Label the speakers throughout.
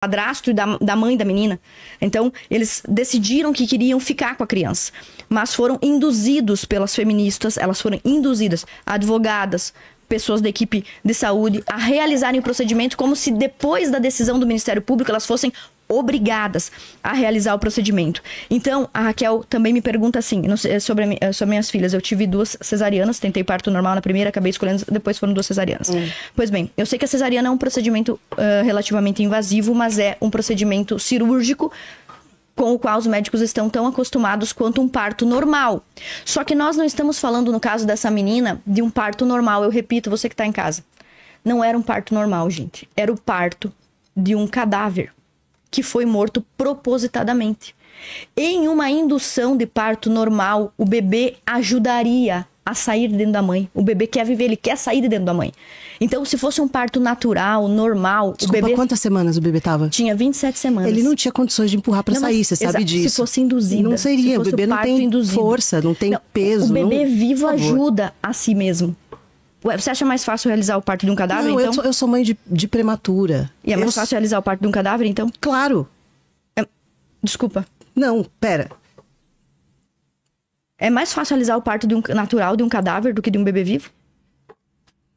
Speaker 1: padrasto e da mãe da menina. Então, eles decidiram que queriam ficar com a criança. Mas foram induzidos pelas feministas, elas foram induzidas, advogadas, pessoas da equipe de saúde, a realizarem o procedimento como se depois da decisão do Ministério Público elas fossem obrigadas a realizar o procedimento. Então, a Raquel também me pergunta assim, sobre minhas filhas. Eu tive 2 cesarianas, tentei parto normal na primeira, acabei escolhendo, depois foram 2 cesarianas. Pois bem, eu sei que a cesariana é um procedimento relativamente invasivo, mas é um procedimento cirúrgico com o qual os médicos estão tão acostumados quanto um parto normal. Só que nós não estamos falando, no caso dessa menina, de um parto normal. Eu repito, você que está em casa. Não era um parto normal, gente. Era o parto de um cadáver que foi morto propositadamente. Em uma indução de parto normal, o bebê ajudaria a sair de dentro da mãe. O bebê quer viver, ele quer sair de dentro da mãe. Então, se fosse um parto natural, normal...
Speaker 2: Desculpa,
Speaker 1: o bebê...
Speaker 2: quantas semanas o bebê tava?
Speaker 1: Tinha 27 semanas.
Speaker 2: Ele não tinha condições de empurrar pra sair, você sabe disso.
Speaker 1: Se fosse induzida.
Speaker 2: Não seria, o bebê não tem força, não tem peso.
Speaker 1: O bebê vivo ajuda a si mesmo. Ué, você acha mais fácil realizar o parto de um cadáver,
Speaker 2: não,
Speaker 1: então?
Speaker 2: Eu sou mãe de prematura.
Speaker 1: E é mais fácil realizar o parto de um cadáver, então?
Speaker 2: Claro.
Speaker 1: Desculpa.
Speaker 2: Não, pera.
Speaker 1: É mais fácil realizar o parto natural de um cadáver do que de um bebê vivo?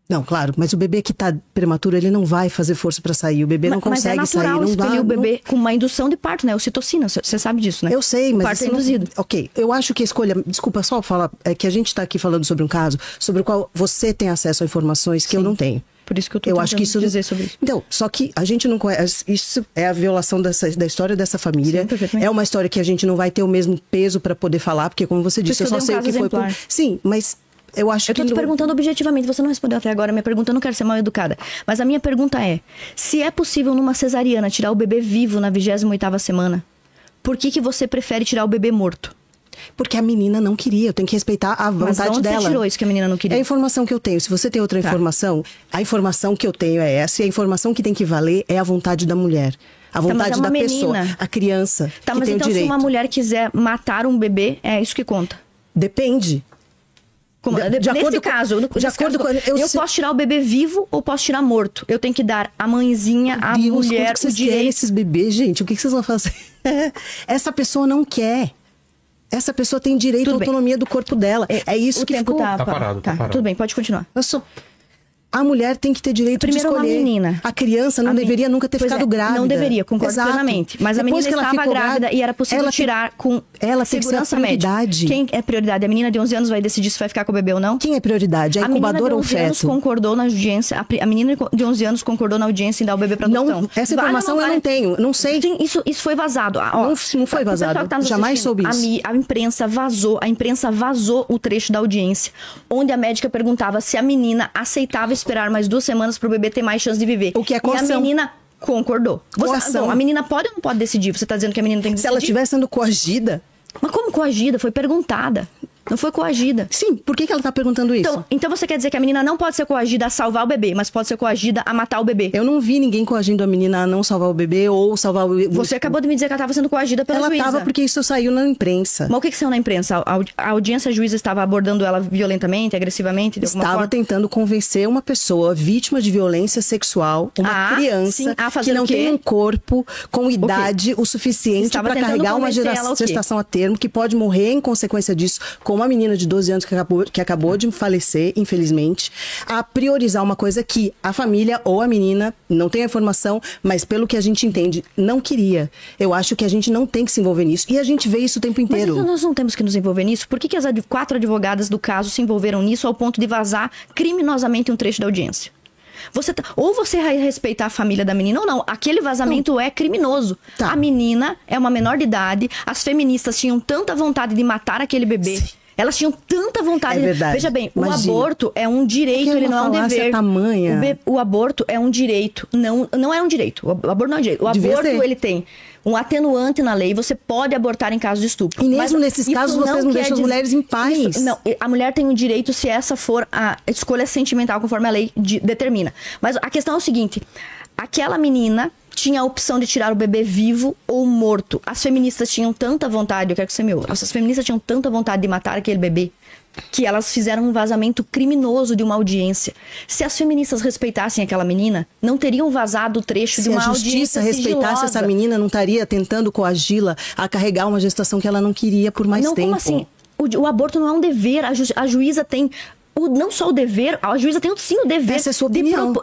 Speaker 2: Não, claro, mas o bebê que tá prematuro, ele não vai fazer força pra sair. O bebê não consegue sair.
Speaker 1: Mas é natural expelir o bebê
Speaker 2: não...
Speaker 1: com uma indução de parto, né? Ocitocina, você sabe disso, né?
Speaker 2: Eu sei, mas...
Speaker 1: O parto é induzido.
Speaker 2: Ok, eu acho que a escolha... Desculpa, só falar... É que a gente tá aqui falando sobre um caso sobre o qual você tem acesso a informações que eu não tenho.
Speaker 1: Por isso que eu tô tentando dizer sobre isso.
Speaker 2: Então, só que a gente não conhece... Isso é a violação da história dessa família. Sim, é uma história que a gente não vai ter o mesmo peso pra poder falar, porque como você disse, eu só sei o que foi... Sim, mas... Eu tô
Speaker 1: te perguntando objetivamente, você não respondeu até agora. Minha pergunta, eu não quero ser mal educada. Mas a minha pergunta é, se é possível numa cesariana tirar o bebê vivo na 28ª semana, por que você prefere tirar o bebê morto?
Speaker 2: Porque a menina não queria, eu tenho que respeitar a vontade dela. Mas onde você tirou
Speaker 1: isso que a menina não queria?
Speaker 2: É a informação que eu tenho. Se você tem outra informação, a informação que eu tenho é essa, e a informação que tem que valer é a vontade da mulher. A vontade da pessoa, a criança, que tem o direito. Mas então se uma
Speaker 1: mulher quiser matar um bebê, é isso que conta?
Speaker 2: Depende.
Speaker 1: Nesse caso, eu posso tirar o bebê vivo ou posso tirar morto? Eu tenho que dar à mãezinha, à mulher, o direito.
Speaker 2: Esses bebês, gente, o que vocês vão fazer? Essa pessoa não quer. Essa pessoa tem direito à autonomia do corpo dela. É isso que ficou...
Speaker 1: Tá parado. Tudo bem, pode continuar.
Speaker 2: A mulher tem que ter direito de escolher.
Speaker 1: Uma menina.
Speaker 2: A criança não deveria nunca ter ficado grávida.
Speaker 1: Não deveria, concordo plenamente. Mas depois a menina estava grávida e era possível tirar com segurança médica. Quem é prioridade? A menina de 11 anos vai decidir se vai ficar com o bebê ou não?
Speaker 2: Quem é prioridade? A incubadora ou o feto?
Speaker 1: A menina de 11 anos concordou na audiência. A menina de 11 anos concordou na audiência em dar o bebê para adoção.
Speaker 2: Não, essa informação eu não tenho. Não sei.
Speaker 1: Sim, isso foi vazado.
Speaker 2: Não foi vazado. Jamais soube isso.
Speaker 1: A imprensa vazou o trecho da audiência, onde a médica perguntava se a menina aceitava esperar mais 2 semanas para o bebê ter mais chance de viver.
Speaker 2: O que é coação?
Speaker 1: E a menina concordou. A menina pode ou não pode decidir? Você está dizendo que a menina tem que decidir?
Speaker 2: Se ela estiver sendo coagida...
Speaker 1: Mas como coagida? Foi perguntada. Não foi coagida.
Speaker 2: Sim, por que ela está perguntando isso?
Speaker 1: Então você quer dizer que a menina não pode ser coagida a salvar o bebê, mas pode ser coagida a matar o bebê.
Speaker 2: Eu não vi ninguém coagindo a menina a não salvar o bebê ou salvar o...
Speaker 1: Você acabou de me dizer que ela estava sendo coagida pela juíza.
Speaker 2: Ela estava porque isso saiu na imprensa.
Speaker 1: Mas o que saiu na imprensa? A audiência juíza estava abordando ela violentamente, agressivamente, de alguma forma?
Speaker 2: Estava tentando convencer uma pessoa vítima de violência sexual, uma criança que não tem um corpo com idade o suficiente para carregar uma gestação a termo, que pode morrer em consequência disso, como uma menina de 12 anos que acabou de falecer, infelizmente, a priorizar uma coisa que a família ou a menina não tem a informação, mas pelo que a gente entende, não queria. Eu acho que a gente não tem que se envolver nisso. E a gente vê isso o tempo inteiro.
Speaker 1: Mas nós não temos que nos envolver nisso? Por que as 4 advogadas do caso se envolveram nisso ao ponto de vazar criminosamente um trecho da audiência? Ou você vai respeitar a família da menina ou não. Aquele vazamento é criminoso. A menina é uma menor de idade, as feministas tinham tanta vontade de matar aquele bebê. Sim. Elas tinham tanta vontade. Veja bem, o aborto é um direito, ele não é um dever. O aborto é um direito. Não é um direito. O aborto não é um direito. O aborto, ele tem um atenuante na lei. Você pode abortar em caso de estupro.
Speaker 2: E mesmo nesses casos, vocês não deixam as mulheres em paz.
Speaker 1: Não, a mulher tem um direito se essa for a escolha sentimental, conforme a lei determina. Mas a questão é o seguinte. Aquela menina tinha a opção de tirar o bebê vivo ou morto. As feministas tinham tanta vontade, eu quero que você me ouça, as feministas tinham tanta vontade de matar aquele bebê, que elas fizeram um vazamento criminoso de uma audiência. Se as feministas respeitassem aquela menina, não teriam vazado o trecho de uma audiência sigilosa.
Speaker 2: Se a justiça respeitasse essa menina, não estaria tentando coagi-la a carregar uma gestação que ela não queria por mais tempo.
Speaker 1: Como assim? O aborto não é um dever. A juíza tem não só o dever, a juíza tem sim o dever.
Speaker 2: Essa é a sua opinião.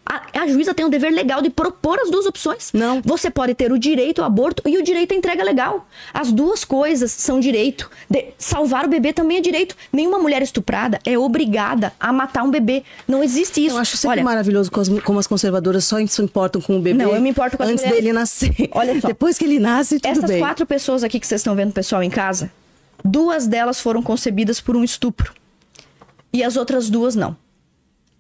Speaker 1: A juíza tem o dever legal de propor as duas opções.
Speaker 2: Não.
Speaker 1: Você pode ter o direito ao aborto e o direito à entrega legal. As duas coisas são direito. Salvar o bebê também é direito. Nenhuma mulher estuprada é obrigada a matar um bebê. Não existe isso.
Speaker 2: Eu acho sempre maravilhoso como as conservadoras só se importam com o bebê.
Speaker 1: Não, eu me importo com as
Speaker 2: antes
Speaker 1: mulheres.
Speaker 2: Dele nascer.
Speaker 1: Olha só.
Speaker 2: Depois que ele nasce, tudo
Speaker 1: Essas
Speaker 2: bem.
Speaker 1: 4 pessoas aqui que vocês estão vendo, pessoal, em casa, 2 delas foram concebidas por um estupro. E as outras 2 não.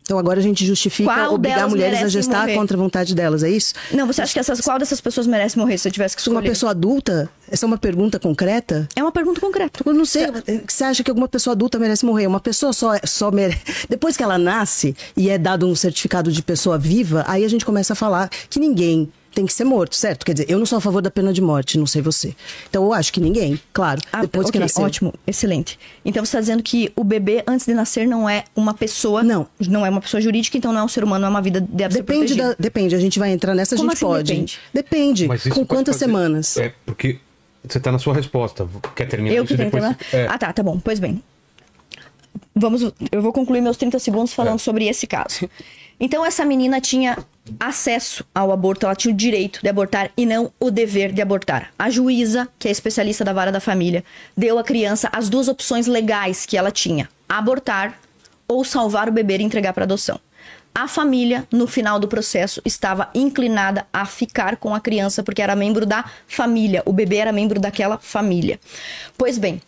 Speaker 2: Então agora a gente justifica obrigar mulheres a gestar contra a vontade delas, é isso?
Speaker 1: Não, você acha que qual dessas pessoas merece morrer se você tivesse que escolher?
Speaker 2: Uma pessoa adulta? Essa é uma pergunta concreta?
Speaker 1: É uma pergunta concreta.
Speaker 2: Eu não sei, você acha que alguma pessoa adulta merece morrer? Uma pessoa só merece... Depois que ela nasce e é dado um certificado de pessoa viva, aí a gente começa a falar que ninguém tem que ser morto, certo? Quer dizer, eu não sou a favor da pena de morte, não sei você. Então eu acho que ninguém, claro, depois que nasceu.
Speaker 1: Ótimo, excelente. Então você está dizendo que o bebê, antes de nascer, não é uma pessoa...
Speaker 2: Não.
Speaker 1: Não é uma pessoa jurídica, então não é um ser humano, não é uma vida...
Speaker 2: Depende, a gente vai entrar nessa,
Speaker 1: Como
Speaker 2: a gente
Speaker 1: assim
Speaker 2: pode. Depende. Com quantas semanas?
Speaker 3: É, porque você está na sua resposta. Quer terminar
Speaker 1: eu que
Speaker 3: isso depois?
Speaker 1: Tá bom. Pois bem. Eu vou concluir meus 30 segundos falando sobre esse caso. Então, essa menina tinha acesso ao aborto, ela tinha o direito de abortar e não o dever de abortar. A juíza, que é especialista da vara da família, deu à criança as 2 opções legais que ela tinha: abortar ou salvar o bebê e entregar para adoção. A família, no final do processo, estava inclinada a ficar com a criança porque era membro da família. O bebê era membro daquela família. Pois bem,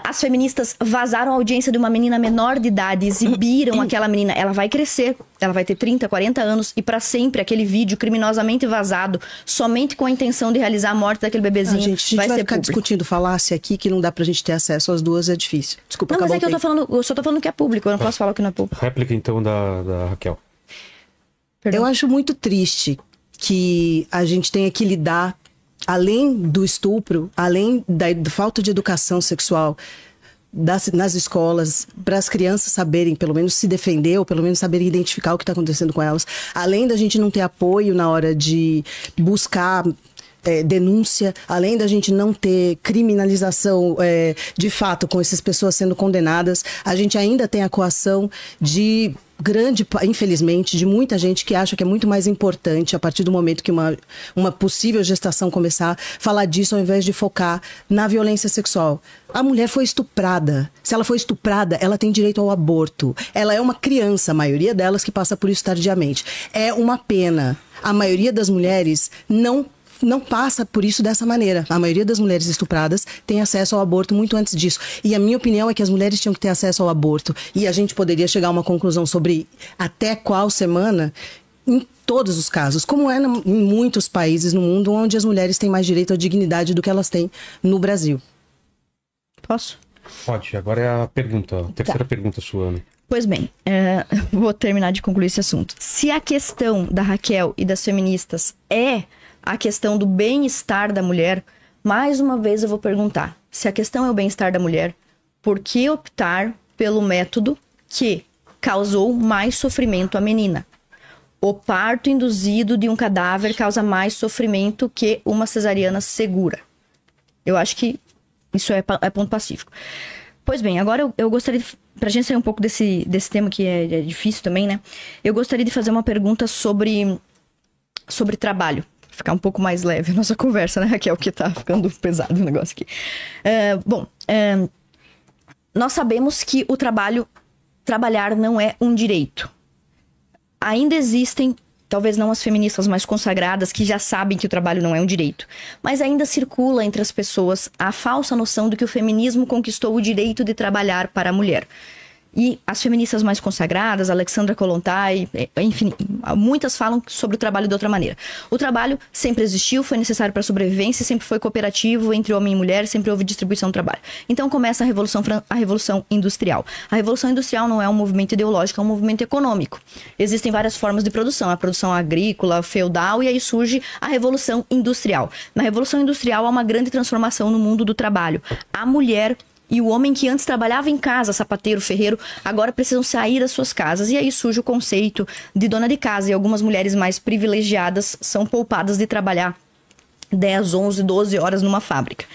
Speaker 1: as feministas vazaram a audiência de uma menina menor de idade, exibiram aquela menina. Ela vai crescer, ela vai ter 30, 40 anos e para sempre aquele vídeo criminosamente vazado, somente com a intenção de realizar a morte daquele bebezinho,
Speaker 2: a gente vai ficar discutindo falácia aqui que não dá pra gente ter acesso às 2, é difícil. Desculpa,
Speaker 1: não, mas é que eu só tô falando que é público, eu não posso falar que não é público.
Speaker 3: Réplica então da Raquel.
Speaker 2: Perdão. Eu acho muito triste que a gente tenha que lidar, além do estupro, além da falta de educação sexual nas escolas, para as crianças saberem, pelo menos se defender, ou pelo menos saberem identificar o que está acontecendo com elas, além da gente não ter apoio na hora de buscar denúncia, além da gente não ter criminalização de fato com essas pessoas sendo condenadas, a gente ainda tem a coação de infelizmente, de muita gente que acha que é muito mais importante, a partir do momento que uma possível gestação começar, falar disso ao invés de focar na violência sexual. A mulher foi estuprada. Se ela foi estuprada, ela tem direito ao aborto. Ela é uma criança, a maioria delas que passa por isso tardiamente. É uma pena. A maioria das mulheres não passa por isso dessa maneira. A maioria das mulheres estupradas tem acesso ao aborto muito antes disso. E a minha opinião é que as mulheres tinham que ter acesso ao aborto. E a gente poderia chegar a uma conclusão sobre até qual semana, em todos os casos, como é em muitos países no mundo, onde as mulheres têm mais direito à dignidade do que elas têm no Brasil.
Speaker 1: Posso?
Speaker 3: Pode. Agora é a pergunta, a terceira pergunta sua, Ana.
Speaker 1: Pois bem, vou terminar de concluir esse assunto. Se a questão da Raquel e das feministas é a questão do bem-estar da mulher, mais uma vez eu vou perguntar, se a questão é o bem-estar da mulher, por que optar pelo método que causou mais sofrimento à menina? O parto induzido de um cadáver causa mais sofrimento que uma cesariana segura. Eu acho que isso é ponto pacífico. Pois bem, agora eu gostaria, pra gente sair um pouco desse tema que é difícil também, né? Eu gostaria de fazer uma pergunta sobre trabalho. Ficar um pouco mais leve a nossa conversa, né, Raquel? Que tá ficando pesado o negócio aqui. Nós sabemos que trabalhar não é um direito. Ainda existem, talvez não as feministas mais consagradas, que já sabem que o trabalho não é um direito, mas ainda circula entre as pessoas a falsa noção de que o feminismo conquistou o direito de trabalhar para a mulher. E as feministas mais consagradas, Alexandra Kollontai, enfim, muitas falam sobre o trabalho de outra maneira. O trabalho sempre existiu, foi necessário para a sobrevivência, sempre foi cooperativo entre homem e mulher, sempre houve distribuição do trabalho. Então começa a Revolução Industrial. A Revolução Industrial não é um movimento ideológico, é um movimento econômico. Existem várias formas de produção, a produção agrícola, feudal, e aí surge a Revolução Industrial. Na Revolução Industrial há uma grande transformação no mundo do trabalho. A mulher e o homem que antes trabalhava em casa, sapateiro, ferreiro, agora precisam sair das suas casas. E aí surge o conceito de dona de casa. E algumas mulheres mais privilegiadas são poupadas de trabalhar 10, 11, 12 horas numa fábrica.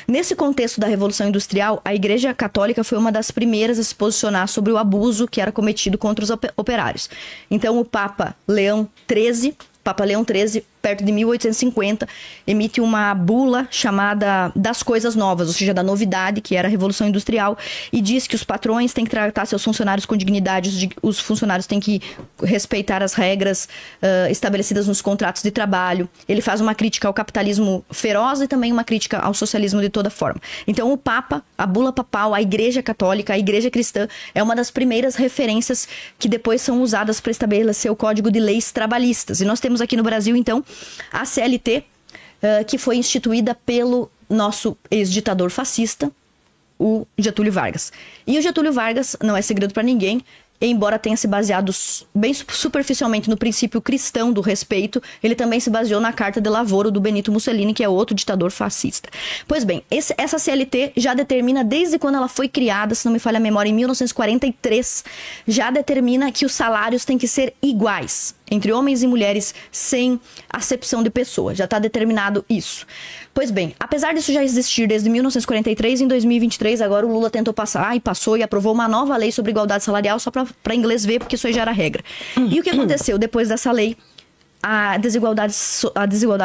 Speaker 1: Nesse contexto da Revolução Industrial, a Igreja Católica foi uma das primeiras a se posicionar sobre o abuso que era cometido contra os operários. Então, o Papa Leão XIII, perto de 1850, emite uma bula chamada das coisas novas, ou seja, da novidade, que era a Revolução Industrial, e diz que os patrões têm que tratar seus funcionários com dignidade, os funcionários têm que respeitar as regras estabelecidas nos contratos de trabalho. Ele faz uma crítica ao capitalismo feroz e também uma crítica ao socialismo de toda forma. Então, o Papa, a bula papal, a Igreja Católica, a Igreja Cristã, é uma das primeiras referências que depois são usadas para estabelecer o Código de Leis Trabalhistas. E nós temos aqui no Brasil, então, a CLT, que foi instituída pelo nosso ex-ditador fascista, o Getúlio Vargas. E o Getúlio Vargas, não é segredo para ninguém, embora tenha se baseado bem superficialmente no princípio cristão do respeito, ele também se baseou na Carta de Lavoro do Benito Mussolini, que é outro ditador fascista. Pois bem, essa CLT já determina, desde quando ela foi criada, se não me falha a memória, em 1943, já determina que os salários têm que ser iguais entre homens e mulheres, sem acepção de pessoa. Já está determinado isso. Pois bem, apesar disso já existir desde 1943, em 2023, agora o Lula tentou passar, passou e aprovou uma nova lei sobre igualdade salarial, só para inglês ver, porque isso aí já era regra. E o que aconteceu depois dessa lei? A desigualdade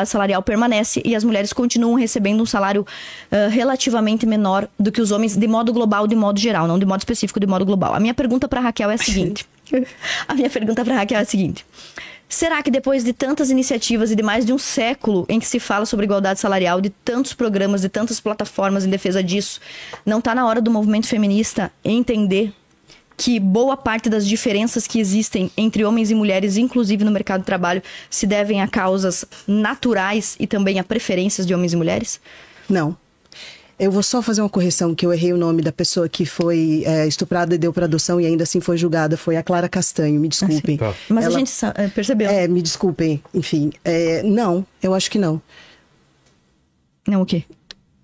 Speaker 1: salarial permanece e as mulheres continuam recebendo um salário relativamente menor do que os homens, de modo global, de modo geral, não de modo específico, de modo global. A minha pergunta para a Raquel é a seguinte. Será que depois de tantas iniciativas e de mais de um século em que se fala sobre igualdade salarial, de tantos programas, de tantas plataformas em defesa disso, não está na hora do movimento feminista entender que boa parte das diferenças que existem entre homens e mulheres, inclusive no mercado de trabalho, se devem a causas naturais e também a preferências de homens e mulheres?
Speaker 2: Não. Eu vou só fazer uma correção, que eu errei o nome da pessoa que foi estuprada e deu para adoção e ainda assim foi julgada. Foi a Clara Castanho, me desculpem.
Speaker 3: Tá.
Speaker 1: Mas a gente percebeu.
Speaker 2: Me desculpem, enfim. Não, eu acho que não.
Speaker 1: Não o quê?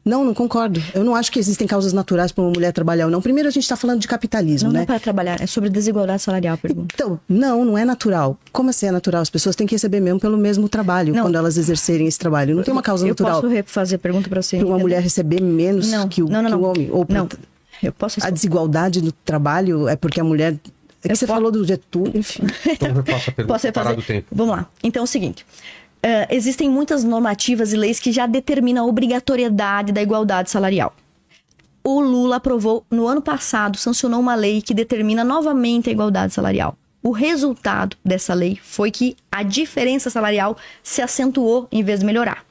Speaker 2: Não concordo. Eu não acho que existem causas naturais para uma mulher trabalhar ou não. Primeiro, a gente está falando de capitalismo,
Speaker 1: né?
Speaker 2: Não
Speaker 1: é para trabalhar, é sobre desigualdade salarial, a pergunta.
Speaker 2: Então, não é natural. Como assim é natural? As pessoas têm que receber mesmo pelo mesmo trabalho, quando elas exercerem esse trabalho. Não tem uma causa natural.
Speaker 1: Eu posso refazer a pergunta para você.
Speaker 2: Para uma mulher receber menos que o homem? Ou
Speaker 1: eu posso responder.
Speaker 2: A desigualdade no trabalho é porque a mulher... Você falou do Getúlio, enfim.
Speaker 3: Então, eu faço a pergunta.
Speaker 1: Posso refazer? Do tempo. Vamos lá. Então é o seguinte... existem muitas normativas e leis que já determinam a obrigatoriedade da igualdade salarial. O Lula aprovou, no ano passado, sancionou uma lei que determina novamente a igualdade salarial. O resultado dessa lei foi que a diferença salarial se acentuou em vez de melhorar.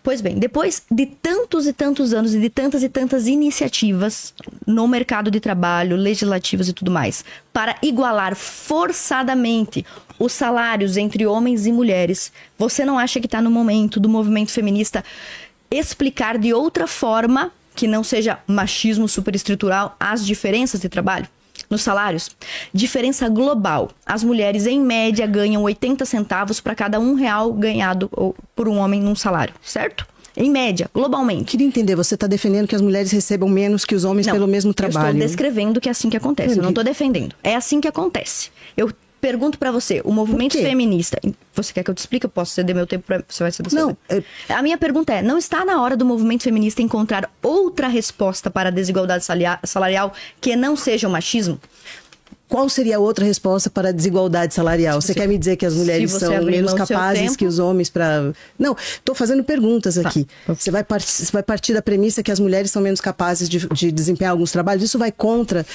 Speaker 1: Pois bem, depois de tantos e tantos anos e de tantas iniciativas no mercado de trabalho, legislativas e tudo mais, para igualar forçadamente os salários entre homens e mulheres, você não acha que está no momento do movimento feminista explicar de outra forma, que não seja machismo superestrutural, as diferenças de trabalho? Nos salários, diferença global. As mulheres, em média, ganham 80 centavos para cada R$1 ganhado por um homem num salário, certo? Em média, globalmente.
Speaker 2: Queria entender, você está defendendo que as mulheres recebam menos que os homens pelo mesmo trabalho?
Speaker 1: Eu estou descrevendo que é assim que acontece, eu não estou defendendo. É assim que acontece. Eu pergunto pra você, o movimento feminista... Você quer que eu te explique? Eu posso ceder meu tempo pra... Você vai ceder seu tempo? A minha pergunta é, não está na hora do movimento feminista encontrar outra resposta para a desigualdade salarial que não seja o machismo?
Speaker 2: Qual seria a outra resposta para a desigualdade salarial? Você quer me dizer que as mulheres são menos capazes que os homens para... Não, estou fazendo perguntas aqui. Você vai partir da premissa que as mulheres são menos capazes de desempenhar alguns trabalhos. Isso vai contra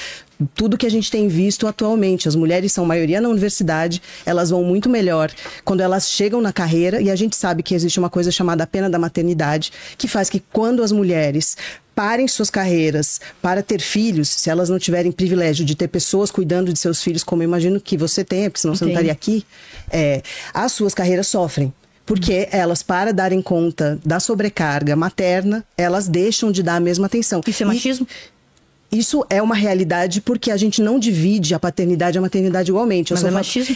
Speaker 2: tudo que a gente tem visto atualmente. As mulheres são maioria na universidade, elas vão muito melhor quando elas chegam na carreira, e a gente sabe que existe uma coisa chamada pena da maternidade, que faz que quando as mulheres parem suas carreiras para ter filhos, se elas não tiverem privilégio de ter pessoas cuidando de seus filhos, como eu imagino que você tenha, porque senão você não estaria aqui, as suas carreiras sofrem. Porque elas, para darem conta da sobrecarga materna, elas deixam de dar a mesma atenção.
Speaker 1: Isso é machismo?
Speaker 2: Isso é uma realidade porque a gente não divide a paternidade e a maternidade igualmente.
Speaker 1: Mas é machismo?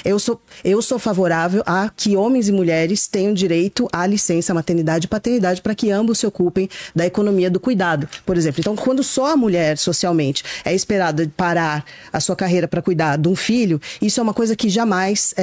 Speaker 2: Eu sou favorável a que homens e mulheres tenham direito à licença maternidade e paternidade para que ambos se ocupem da economia do cuidado, por exemplo. Então, quando só a mulher, socialmente, é esperada parar a sua carreira para cuidar de um filho, isso é uma coisa que jamais...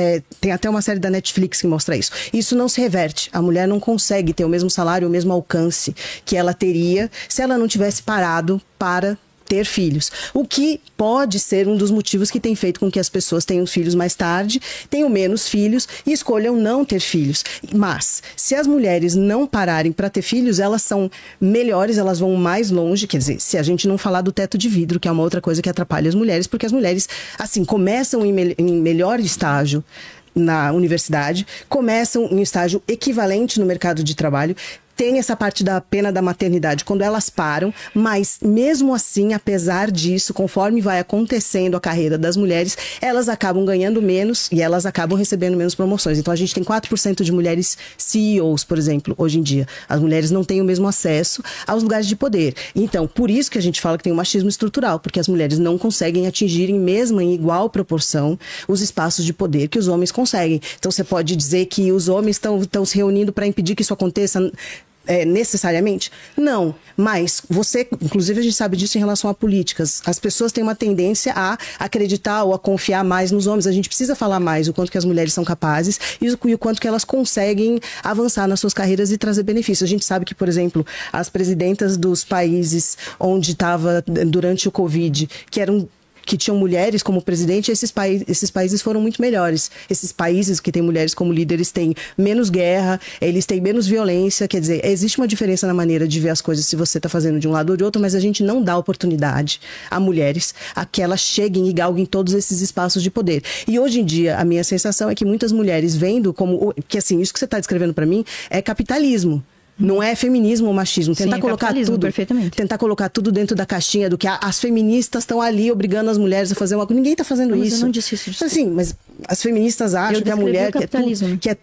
Speaker 2: tem até uma série da Netflix que mostra isso. Isso não se reverte. A mulher não consegue ter o mesmo salário, o mesmo alcance que ela teria se ela não tivesse parado para ter filhos. O que pode ser um dos motivos que tem feito com que as pessoas tenham filhos mais tarde, tenham menos filhos e escolham não ter filhos. Mas, se as mulheres não pararem para ter filhos, elas são melhores, elas vão mais longe. Quer dizer, se a gente não falar do teto de vidro, que é uma outra coisa que atrapalha as mulheres, porque as mulheres, assim, começam em melhor estágio na universidade, começam em estágio equivalente no mercado de trabalho, tem essa parte da pena da maternidade quando elas param, mas mesmo assim, apesar disso, conforme vai acontecendo a carreira das mulheres, elas acabam ganhando menos e elas acabam recebendo menos promoções. Então a gente tem 4% de mulheres CEOs, por exemplo, hoje em dia. As mulheres não têm o mesmo acesso aos lugares de poder. Então, por isso que a gente fala que tem um machismo estrutural, porque as mulheres não conseguem atingir mesmo em igual proporção os espaços de poder que os homens conseguem. Então você pode dizer que os homens estão se reunindo para impedir que isso aconteça necessariamente? Não, mas você, inclusive a gente sabe disso em relação a políticas, as pessoas têm uma tendência a acreditar ou a confiar mais nos homens. A gente precisa falar mais o quanto que as mulheres são capazes e o quanto que elas conseguem avançar nas suas carreiras e trazer benefícios. A gente sabe que, por exemplo, as presidentas dos países onde estava durante o Covid, que tinham mulheres como presidente, esses países foram muito melhores. Esses países que têm mulheres como líderes têm menos guerra, eles têm menos violência. Quer dizer, existe uma diferença na maneira de ver as coisas se você está fazendo de um lado ou de outro, mas a gente não dá oportunidade a mulheres a que elas cheguem e galguem todos esses espaços de poder. E hoje em dia, a minha sensação é que muitas mulheres vendo como... que assim, isso que você está descrevendo para mim é capitalismo. Não é feminismo ou machismo. Tentar colocar tudo dentro da caixinha do que as feministas estão ali obrigando as mulheres a fazer uma coisa. Ninguém está fazendo isso.
Speaker 1: Eu não disse isso.
Speaker 2: Assim, mas as feministas acham que a mulher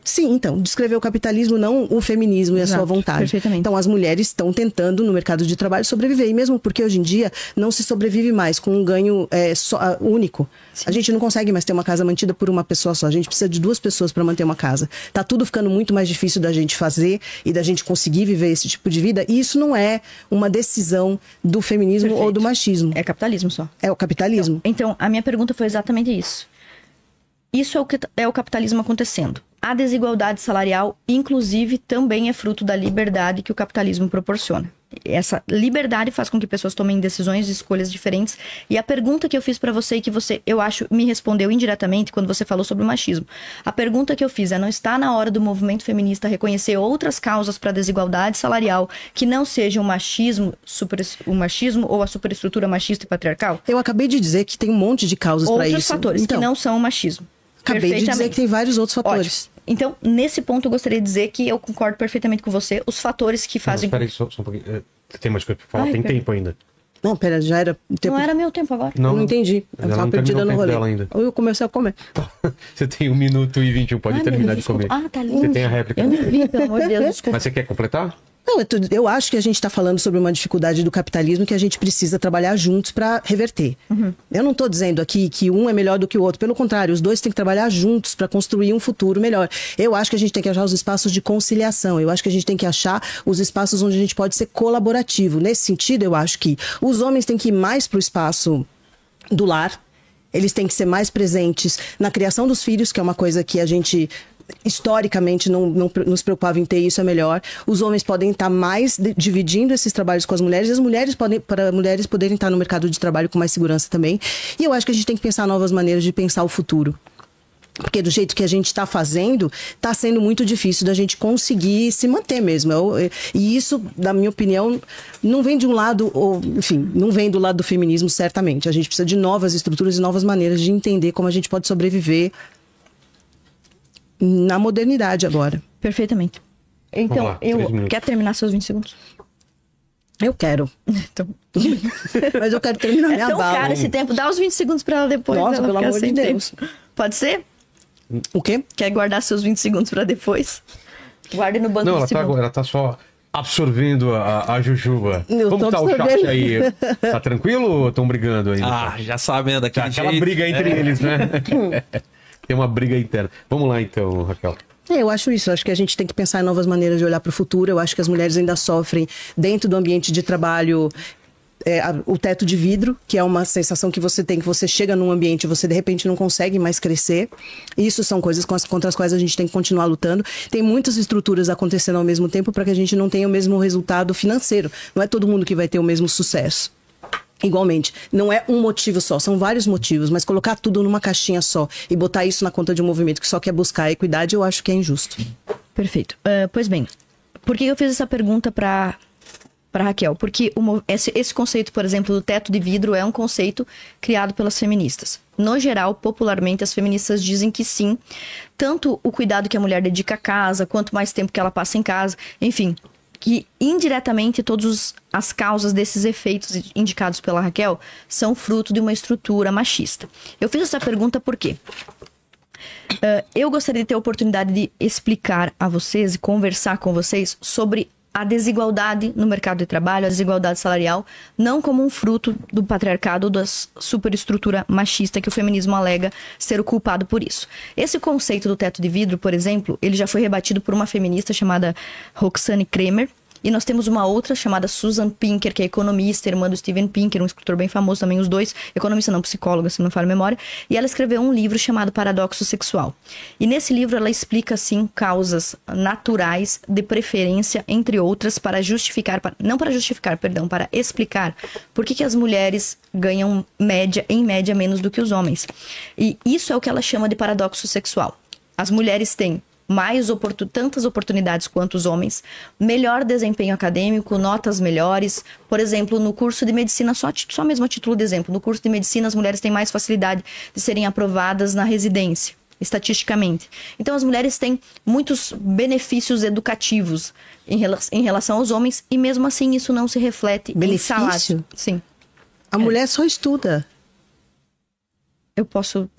Speaker 2: sim, então, descrever o capitalismo, não o feminismo e a sua vontade.
Speaker 1: Perfeitamente.
Speaker 2: Então, as mulheres estão tentando no mercado de trabalho sobreviver. E mesmo porque hoje em dia não se sobrevive mais com um ganho único. Sim. A gente não consegue mais ter uma casa mantida por uma pessoa só. A gente precisa de 2 pessoas para manter uma casa. Tá tudo ficando muito mais difícil da gente fazer e da gente conseguir viver esse tipo de vida. E isso não é uma decisão do feminismo ou do machismo.
Speaker 1: É capitalismo só.
Speaker 2: É o capitalismo.
Speaker 1: Então, a minha pergunta foi exatamente isso. Isso é o capitalismo acontecendo. A desigualdade salarial, inclusive, também é fruto da liberdade que o capitalismo proporciona. Essa liberdade faz com que pessoas tomem decisões e escolhas diferentes. E a pergunta que eu fiz pra você e que você, eu acho, me respondeu indiretamente quando você falou sobre o machismo. A pergunta que eu fiz é: não está na hora do movimento feminista reconhecer outras causas para a desigualdade salarial que não sejam o machismo ou a superestrutura machista e patriarcal?
Speaker 2: Eu acabei de dizer que tem um monte de causas para isso.
Speaker 1: Outros fatores que não são o machismo.
Speaker 2: Acabei de dizer que tem vários outros fatores.
Speaker 1: Ótimo. Então, nesse ponto, eu gostaria de dizer que eu concordo perfeitamente com você. Os fatores que fazem...
Speaker 3: Espera aí, só um pouquinho. Tem mais coisa pra falar? Tem tempo ainda.
Speaker 2: Não, pera, já era...
Speaker 1: Não era meu tempo agora.
Speaker 2: Eu não entendi. Eu tava perdida no rolê.
Speaker 3: Ainda.
Speaker 2: Eu comecei a comer.
Speaker 3: Você tem 1 minuto e 21, pode terminar de comer.
Speaker 1: Tá lindo.
Speaker 3: Você tem a réplica.
Speaker 1: Eu não vi, pelo amor de Deus, desculpa.
Speaker 3: Mas você quer completar?
Speaker 2: Não, eu acho que a gente está falando sobre uma dificuldade do capitalismo que a gente precisa trabalhar juntos para reverter. Uhum. Eu não estou dizendo aqui que um é melhor do que o outro. Pelo contrário, os dois têm que trabalhar juntos para construir um futuro melhor. Eu acho que a gente tem que achar os espaços de conciliação. Eu acho que a gente tem que achar os espaços onde a gente pode ser colaborativo. Nesse sentido, eu acho que os homens têm que ir mais para o espaço do lar. Eles têm que ser mais presentes na criação dos filhos, que é uma coisa que a gente... historicamente não nos preocupava em ter isso, é melhor. Os homens podem estar mais dividindo esses trabalhos com as mulheres, e as mulheres para mulheres poderem estar no mercado de trabalho com mais segurança também. E eu acho que a gente tem que pensar novas maneiras de pensar o futuro. Porque do jeito que a gente está fazendo, está sendo muito difícil da gente conseguir se manter mesmo. E isso, na minha opinião, não vem de um lado, ou, enfim, não vem do lado do feminismo, certamente. A gente precisa de novas estruturas e novas maneiras de entender como a gente pode sobreviver na modernidade agora.
Speaker 1: Perfeitamente. Então,
Speaker 3: lá,
Speaker 1: quer terminar seus 20 segundos?
Speaker 2: Eu quero.
Speaker 1: Então...
Speaker 2: Mas eu quero terminar minha bala.
Speaker 1: É tão caro esse tempo. Dá os 20 segundos pra ela depois.
Speaker 2: Nossa,
Speaker 1: ela
Speaker 2: pelo amor de Deus.
Speaker 1: Tempo. Pode ser?
Speaker 2: O quê?
Speaker 1: Quer guardar seus 20 segundos pra depois? Guarde no banco de
Speaker 3: Não, ela tá só... absorvendo a Jujuba. Como tá o chat aí? Tá tranquilo ou estão brigando aí?
Speaker 4: Já sabendo daquele jeito.
Speaker 3: Aquela briga entre eles, né? Tem uma briga interna. Vamos lá então, Raquel.
Speaker 2: Eu acho isso. Eu acho que a gente tem que pensar em novas maneiras de olhar para o futuro. Eu acho que as mulheres ainda sofrem dentro do ambiente de trabalho o teto de vidro, que é uma sensação que você tem, que você chega num ambiente e você de repente não consegue mais crescer. Isso são coisas contra as quais a gente tem que continuar lutando. Tem muitas estruturas acontecendo ao mesmo tempo para que a gente não tenha o mesmo resultado financeiro. Não é todo mundo que vai ter o mesmo sucesso. Igualmente, não é um motivo só, são vários motivos, mas colocar tudo numa caixinha só e botar isso na conta de um movimento que só quer buscar a equidade, eu acho que é injusto.
Speaker 1: Perfeito. Pois bem, por que eu fiz essa pergunta para Raquel? Porque esse conceito, por exemplo, do teto de vidro é um conceito criado pelas feministas. No geral, popularmente, as feministas dizem que sim, tanto o cuidado que a mulher dedica à casa, quanto mais tempo que ela passa em casa, enfim, que indiretamente todas as causas desses efeitos indicados pela Raquel são fruto de uma estrutura machista. Eu fiz essa pergunta por quê? Eu gostaria de ter a oportunidade de explicar a vocês e conversar com vocês sobre a desigualdade no mercado de trabalho, a desigualdade salarial, não como um fruto do patriarcado ou da superestrutura machista que o feminismo alega ser o culpado por isso. Esse conceito do teto de vidro, por exemplo, ele já foi rebatido por uma feminista chamada Roxane Cremer, e nós temos uma outra chamada Susan Pinker, que é economista, irmã do Steven Pinker, um escritor bem famoso também, os dois, economista não, psicóloga, se não me falha a memória, e ela escreveu um livro chamado Paradoxo Sexual. E nesse livro ela explica, assim, causas naturais de preferência, entre outras, para explicar por que as mulheres ganham em média menos do que os homens. E isso é o que ela chama de paradoxo sexual. As mulheres têm tantas oportunidades quanto os homens, melhor desempenho acadêmico, notas melhores. Por exemplo, no curso de medicina, só mesmo a título de exemplo, no curso de medicina as mulheres têm mais facilidade de serem aprovadas na residência, estatisticamente. Então as mulheres têm muitos benefícios educativos em relação aos homens e mesmo assim isso não se reflete em salário. Sim.
Speaker 2: A mulher só estuda.
Speaker 1: Eu posso...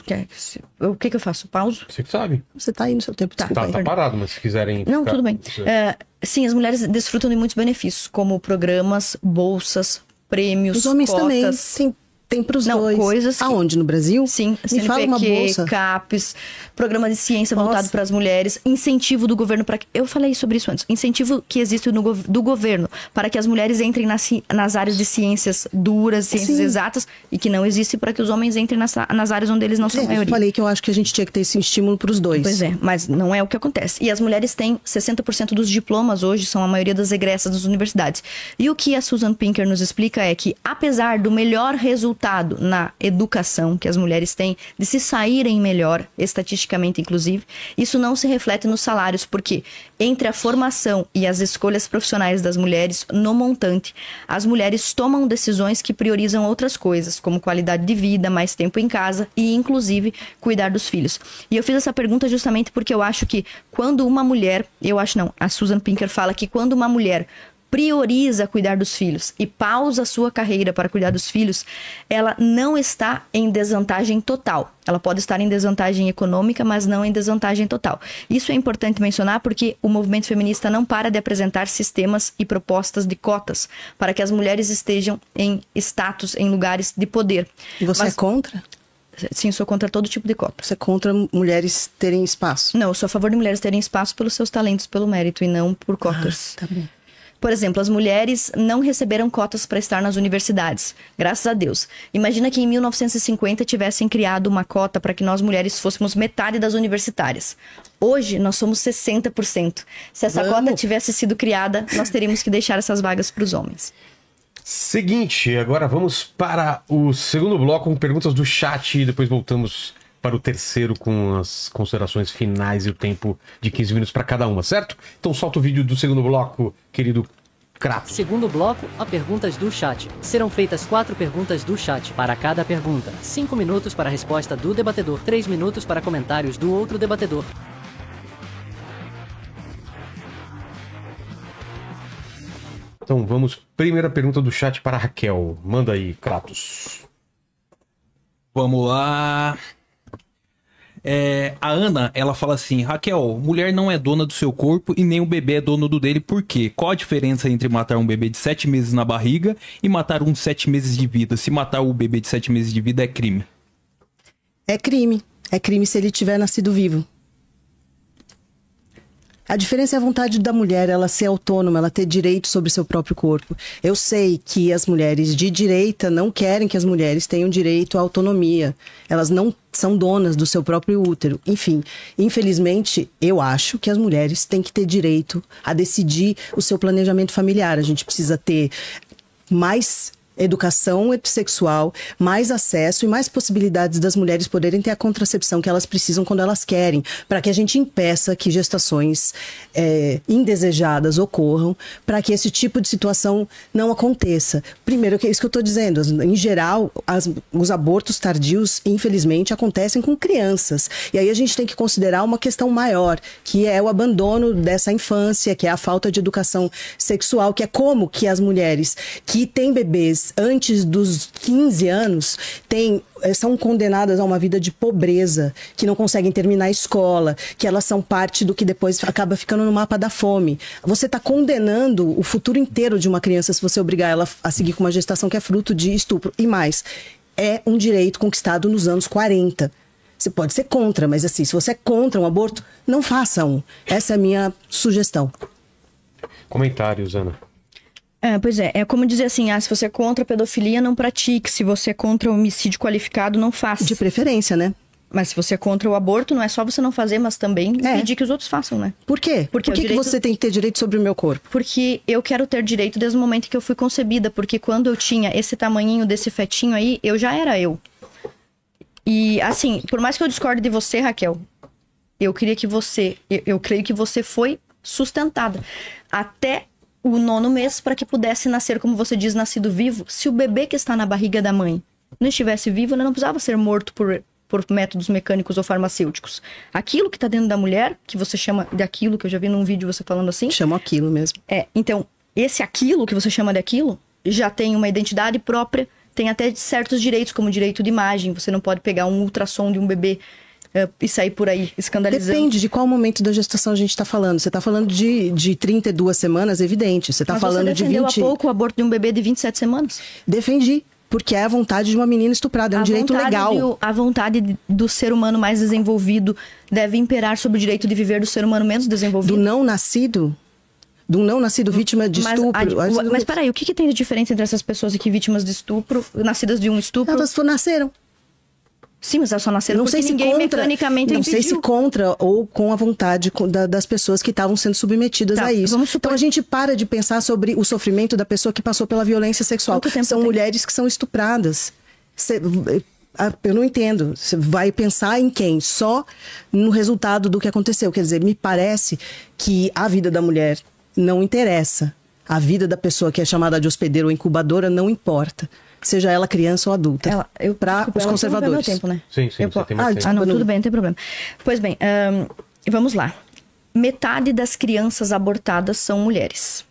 Speaker 1: O que eu faço? Pauso?
Speaker 3: Você que sabe.
Speaker 2: Você tá aí no seu tempo.
Speaker 3: Tá parado, mas se quiserem...
Speaker 1: Não, tudo bem. Sim, as mulheres desfrutam de muitos benefícios, como programas, bolsas, prêmios,
Speaker 2: os homens
Speaker 1: cotas.
Speaker 2: Também, sim. Tem pros dois.
Speaker 1: Coisas que...
Speaker 2: Aonde? No Brasil?
Speaker 1: Sim.
Speaker 2: Me fala uma bolsa.
Speaker 1: CAPES, programa de ciência voltado para as mulheres, incentivo do governo para... Eu falei sobre isso antes. Incentivo que existe do governo para que as mulheres entrem nas áreas de ciências duras, ciências exatas, e que não existe para que os homens entrem nas áreas onde eles não são maioria.
Speaker 2: Eu falei que eu acho que a gente tinha que ter esse estímulo para os dois.
Speaker 1: Pois é, mas não é o que acontece. E as mulheres têm 60% dos diplomas hoje, são a maioria das egressas das universidades. E o que a Susan Pinker nos explica é que, apesar do melhor resultado na educação que as mulheres têm, de se saírem melhor, estatisticamente inclusive, isso não se reflete nos salários, porque entre a formação e as escolhas profissionais das mulheres, no montante, as mulheres tomam decisões que priorizam outras coisas, como qualidade de vida, mais tempo em casa e, inclusive, cuidar dos filhos. E eu fiz essa pergunta justamente porque eu acho que quando uma mulher, a Susan Pinker fala que quando uma mulher prioriza cuidar dos filhos e pausa a sua carreira para cuidar dos filhos, ela não está em desvantagem total. Ela pode estar em desvantagem econômica, mas não em desvantagem total. Isso é importante mencionar porque o movimento feminista não para de apresentar sistemas e propostas de cotas para que as mulheres estejam em status, em lugares de poder.
Speaker 2: E você é contra?
Speaker 1: Sim, sou contra todo tipo de cota.
Speaker 2: Você é contra mulheres terem espaço?
Speaker 1: Não, eu sou a favor de mulheres terem espaço pelos seus talentos, pelo mérito e não por cotas.
Speaker 2: Tá bem.
Speaker 1: Por exemplo, as mulheres não receberam cotas para estar nas universidades, graças a Deus. Imagina que em 1950 tivessem criado uma cota para que nós mulheres fôssemos metade das universitárias. Hoje, nós somos 60%. Se essa cota tivesse sido criada, nós teríamos que deixar essas vagas para os homens.
Speaker 3: Seguinte, agora vamos para o segundo bloco com perguntas do chat e depois voltamos para o terceiro com as considerações finais e o tempo de 15 minutos para cada uma, certo? Então solta o vídeo do segundo bloco, querido Kratos.
Speaker 5: Segundo bloco, a perguntas do chat. Serão feitas 4 perguntas do chat para cada pergunta. 5 minutos para a resposta do debatedor, 3 minutos para comentários do outro debatedor.
Speaker 3: Então vamos, primeira pergunta do chat para a Raquel. Manda aí, Kratos.
Speaker 4: Vamos lá. A Ana, ela fala assim, Raquel, mulher não é dona do seu corpo e nem o bebê é dono do dele, por quê? Qual a diferença entre matar um bebê de 7 meses na barriga e matar um de 7 meses de vida? Se matar o bebê de 7 meses de vida é crime?
Speaker 2: É crime. É crime se ele tiver nascido vivo. A diferença é a vontade da mulher, ela ser autônoma, ela ter direito sobre seu próprio corpo. Eu sei que as mulheres de direita não querem que as mulheres tenham direito à autonomia. Elas não são donas do seu próprio útero. Enfim, infelizmente, eu acho que as mulheres têm que ter direito a decidir o seu planejamento familiar. A gente precisa ter mais educação sexual, mais acesso e mais possibilidades das mulheres poderem ter a contracepção que elas precisam quando elas querem, para que a gente impeça que gestações indesejadas ocorram, para que esse tipo de situação não aconteça. Primeiro, que é isso que eu estou dizendo, em geral, os abortos tardios, infelizmente, acontecem com crianças. E aí a gente tem que considerar uma questão maior, que é o abandono dessa infância, que é a falta de educação sexual, que é como que as mulheres que têm bebês antes dos 15 anos são condenadas a uma vida de pobreza, que não conseguem terminar a escola, que elas são parte do que depois acaba ficando no mapa da fome. Você está condenando o futuro inteiro de uma criança se você obrigar ela a seguir com uma gestação que é fruto de estupro. E mais, é um direito conquistado nos anos 40. Você pode ser contra, mas assim, se você é contra um aborto, não faça um. Essa é a minha sugestão.
Speaker 3: Comentários, Ana.
Speaker 1: Pois é como dizer assim, se você é contra a pedofilia, não pratique. Se você é contra o homicídio qualificado, não faça.
Speaker 2: De preferência, né?
Speaker 1: Mas se você é contra o aborto, não é só você não fazer, mas também pedir que os outros façam, né?
Speaker 2: Por quê? Por que você tem que ter direito sobre o meu corpo?
Speaker 1: Porque eu quero ter direito desde o momento que eu fui concebida. Porque quando eu tinha esse tamanhinho desse fetinho aí, eu já era eu. E assim, por mais que eu discorde de você, Raquel, eu creio que você foi sustentada até o 9º mês para que pudesse nascer, como você diz, nascido vivo. Se o bebê que está na barriga da mãe não estivesse vivo, ele não precisava ser morto por métodos mecânicos ou farmacêuticos. Aquilo que está dentro da mulher, que você chama de aquilo, que eu já vi num vídeo você falando assim.
Speaker 2: Chama aquilo mesmo.
Speaker 1: Então, esse aquilo que você chama de aquilo, já tem uma identidade própria, tem até certos direitos, como direito de imagem. Você não pode pegar um ultrassom de um bebê e sair por aí escandalizando.
Speaker 2: Depende de qual momento da gestação a gente está falando. Você está falando de 32 semanas, evidente. Você está falando de 20...
Speaker 1: Mas você defendeu há pouco o aborto de um bebê de 27 semanas?
Speaker 2: Defendi, porque é a vontade de uma menina estuprada, é um direito legal.
Speaker 1: A vontade do ser humano mais desenvolvido deve imperar sobre o direito de viver do ser humano menos desenvolvido?
Speaker 2: Do não nascido? Do não nascido vítima de estupro?
Speaker 1: Mas peraí, o que tem de diferença entre essas pessoas aqui vítimas de estupro, nascidas de um estupro?
Speaker 2: Elas nasceram.
Speaker 1: Sim, mas elas só nasceram porque ninguém mecanicamente impediu.
Speaker 2: Não sei se contra ou com a vontade das pessoas que estavam sendo submetidas a isso. Então a gente para de pensar sobre o sofrimento da pessoa que passou pela violência sexual. São mulheres que são estupradas. Eu não entendo. Você vai pensar em quem? Só no resultado do que aconteceu. Quer dizer, me parece que a vida da mulher não interessa. A vida da pessoa que é chamada de hospedeira ou incubadora não importa. Seja ela criança ou adulta. Para os conservadores.
Speaker 1: Meu tempo, né?
Speaker 3: Sim, você tem mais tempo.
Speaker 1: Não, tudo bem, não tem problema. Pois bem, vamos lá. Metade das crianças abortadas são mulheres.